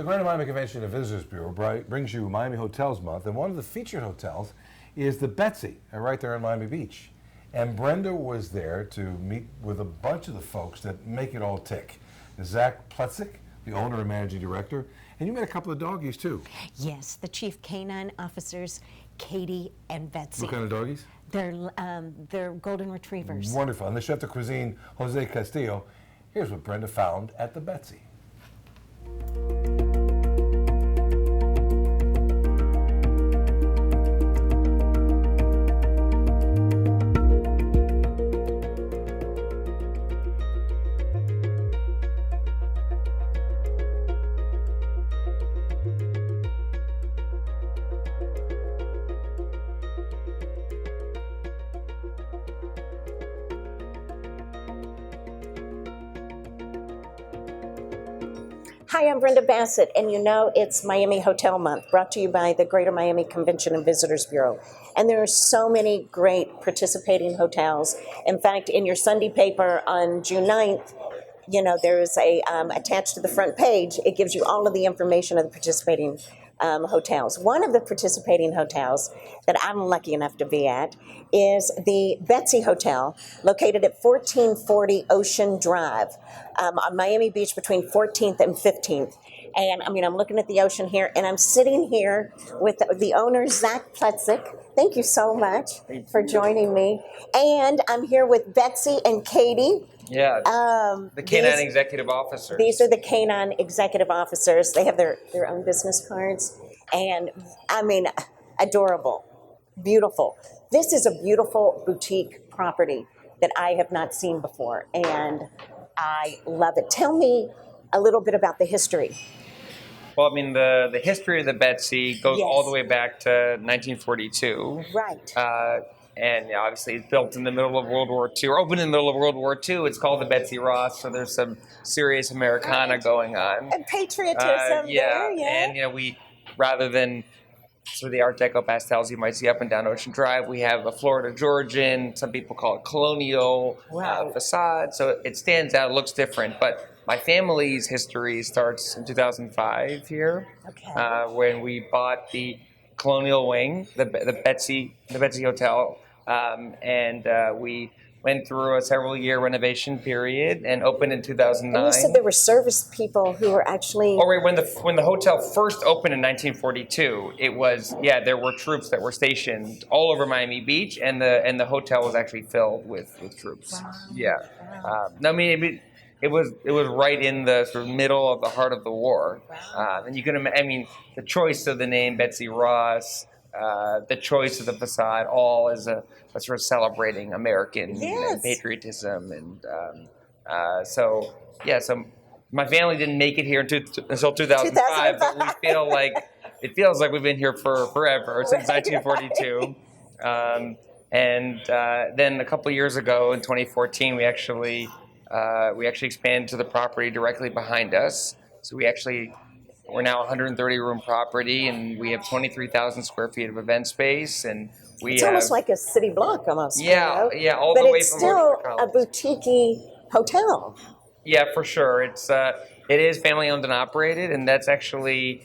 The Greater Miami Convention and Visitors Bureau brings you Miami Hotels Month, and one of the featured hotels is the Betsy, right there in Miami Beach. And Brenda was there to meet with a bunch of the folks that make it all tick. Zach Plutzik, the owner and managing director, and you met a couple of doggies too. Yes, the chief canine officers, Katie and Betsy. What kind of doggies? They're golden retrievers. Wonderful. And the chef de cuisine, Jose Castillo. Here's what Brenda found at the Betsy. Hi, I'm Brenda Bassett, and you know it's Miami Hotel Month, brought to you by the Greater Miami Convention and Visitors Bureau. And there are so many great participating hotels. In fact, in your Sunday paper on June 9th, you know, there's a, attached to the front page, it gives you all of the information of the participating hotels. One of the participating hotels that I'm lucky enough to be at is the Betsy Hotel, located at 1440 Ocean Drive on Miami Beach between 14th and 15th. And I mean, I'm looking at the ocean here, and I'm sitting here with the owner, Zach Plutzik. Thank you so much for joining me. And I'm here with Betsy and Katie. Yeah, the canine executive officers. These are the canine executive officers. They have their own business cards. And I mean, adorable, beautiful. This is a beautiful boutique property that I have not seen before, and I love it. Tell me a little bit about the history. Well, I mean, the history of the Betsy goes all the way back to 1942. Right. And obviously it's built in the middle of World War II, or opened in the middle of World War II. It's called the Betsy Ross, so there's some serious Americana going on. And patriotism there, yeah. And, you know, we, rather than sort of the Art Deco pastels you might see up and down Ocean Drive, we have a Florida Georgian, some people call it colonial facade, so it stands out, it looks different. But my family's history starts in 2005 here, when we bought the colonial wing, the Betsy Hotel, and we went through a several-year renovation period and opened in 2009. And you said there were service people who were actually... Oh, right. When the hotel first opened in 1942, it was, there were troops that were stationed all over Miami Beach, and the hotel was actually filled with troops. Wow. Yeah. Wow. I mean, it was right in the sort of middle of the heart of the war. Wow. And you can imagine, I mean, the choice of the name Betsy Ross, the choice of the facade, all is a sort of celebrating American patriotism. And so my family didn't make it here until 2005, but we feel like, it feels like we've been here for forever, since 1942. And then a couple of years ago, in 2014, we actually expanded to the property directly behind us. So we're now a 130-room property, and we have 23,000 square feet of event space, and it's almost like a city block, almost. Yeah, all but the way it's from still a boutique hotel. Yeah, for sure. It is family owned and operated, and that's actually,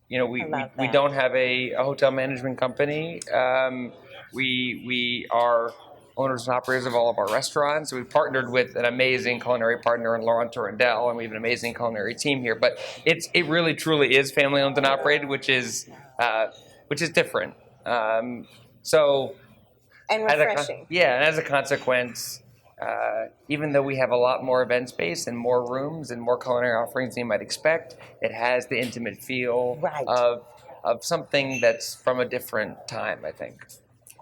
we don't have a hotel management company. We are owners and operators of all of our restaurants. We've partnered with an amazing culinary partner in Laurent Torrendell, and we have an amazing culinary team here. But it really truly is family owned and operated, which is different. And refreshing. And as a consequence, even though we have a lot more event space and more rooms and more culinary offerings than you might expect, it has the intimate feel of something that's from a different time, I think.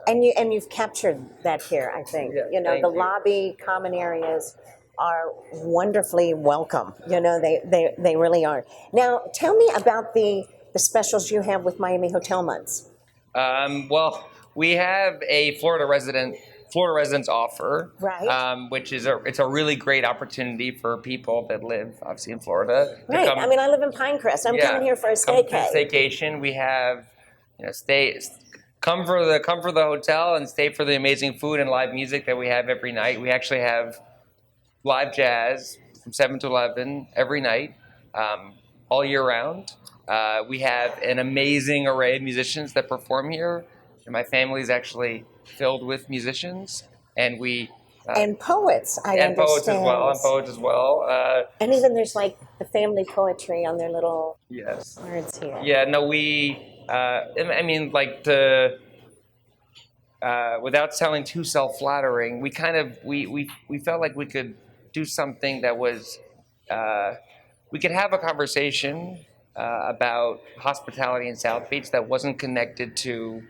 And you've captured that here, I think. Yeah, the lobby, common areas are wonderfully welcome. They really are. Now, tell me about the specials you have with Miami Hotel Months. Well, we have a Florida residence offer, which is it's a really great opportunity for people that live obviously in Florida. Right. I mean, I live in Pinecrest. I'm coming here for a staycation. We have come for the hotel and stay for the amazing food and live music that we have every night. We actually have live jazz from 7 to 11 every night. all year round. We have an amazing array of musicians that perform here, and my family is actually filled with musicians, and we and poets, I and poets as understand. well, and poets as well. And even there's like the family poetry on their little Yes. words here. Yeah. No, we. I mean, like the. Without sounding too self-flattering, we kind of we felt like we could do something that was we could have a conversation about hospitality in South Beach that wasn't connected to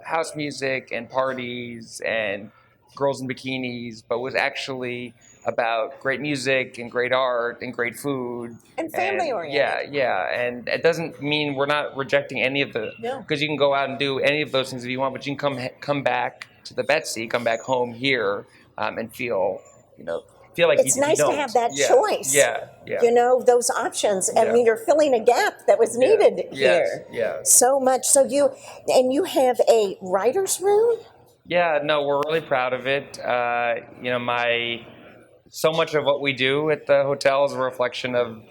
house music and parties and girls in bikinis, but was actually about great music and great art and great food And family oriented. Yeah, and it doesn't mean we're not rejecting any of the No. because you can go out and do any of those things if you want, but you can come back to the Betsy, come back home here, and feel like It's nice to have that yeah, choice. Yeah. You know, those options. I Yeah. mean, you're filling a gap that was needed here. Yeah. So much. So you have a writer's room? Yeah, no, we're really proud of it. So much of what we do at the hotel is a reflection of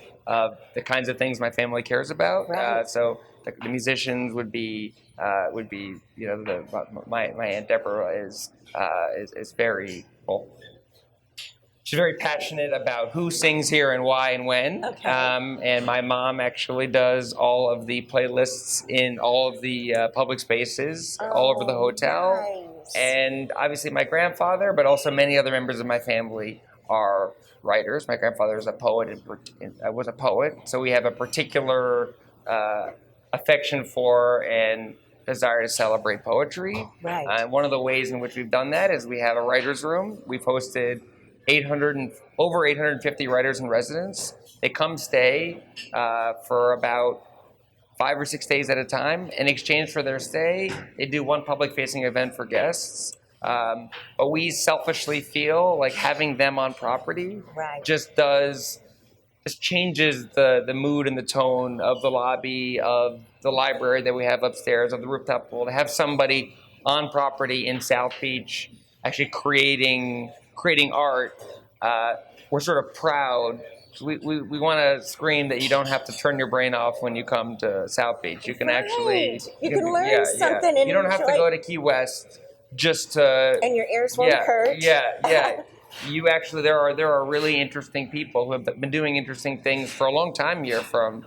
the kinds of things my family cares about. Right. So the musicians would be my Aunt Deborah is very well. She's very passionate about who sings here and why and when. Okay. And my mom actually does all of the playlists in all of the public spaces all over the hotel. Nice. And obviously my grandfather, but also many other members of my family are writers. My grandfather is a poet was a poet, so we have a particular affection for and desire to celebrate poetry. Right. And one of the ways in which we've done that is we have a writer's room. We've hosted over 850 writers in residence. They come stay for about 5 or 6 days at a time. In exchange for their stay, they do one public-facing event for guests. But we selfishly feel like having them on property Right. just changes the mood and the tone of the lobby, of the library that we have upstairs, of the rooftop pool. To have somebody on property in South Beach actually creating art, we're sort of proud. We want to scream that you don't have to turn your brain off when you come to South Beach. You can actually Right. You can learn something and you don't have to enjoy- go to Key West just to And your ears won't hurt. Yeah. You actually there are really interesting people who have been doing interesting things for a long time here, from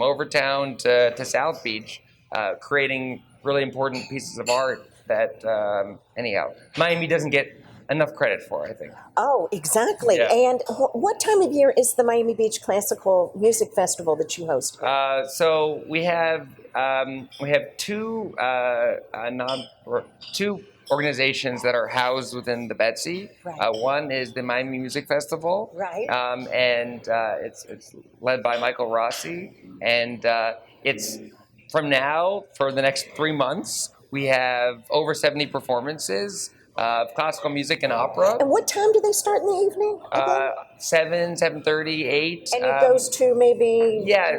Overtown to South Beach, creating really important pieces of art that anyhow Miami doesn't get enough credit for, I think. Oh, exactly. Yeah. And what time of year is the Miami Beach Classical Music Festival that you host? So we have two organizations that are housed within the Betsy. Right. One is the Miami Music Festival, Right. And it's led by Michael Rossi, and it's from now for the next 3 months. We have over 70 performances of classical music and opera. And what time do they start in the evening? again? 7:30, 8. And it goes to maybe 9,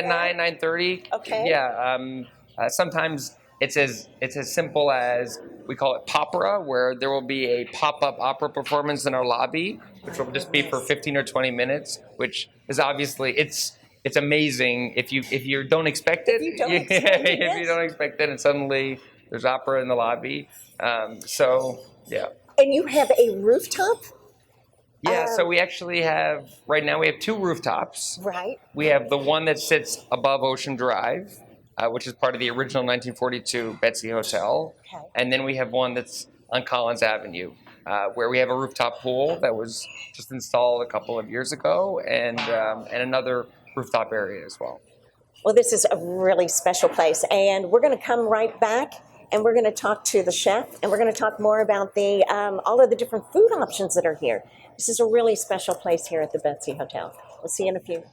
9, 9:30. Okay. Yeah. Sometimes it's as simple as, we call it popera, where there will be a pop-up opera performance in our lobby, which will just be for 15 or 20 minutes, which is obviously it's amazing if you don't expect it. If you don't expect it, If you don't expect it, and suddenly there's opera in the lobby. So yeah. And you have a rooftop? Yeah, so we actually have, right now we have 2 rooftops. Right. We have the one that sits above Ocean Drive, which is part of the original 1942 Betsy Hotel. Okay. And then we have one that's on Collins Avenue, where we have a rooftop pool that was just installed a couple of years ago, and another rooftop area as well. Well, this is a really special place, and we're going to come right back, and we're going to talk to the chef, and we're going to talk more about the all of the different food options that are here. This is a really special place here at the Betsy Hotel. We'll see you in a few.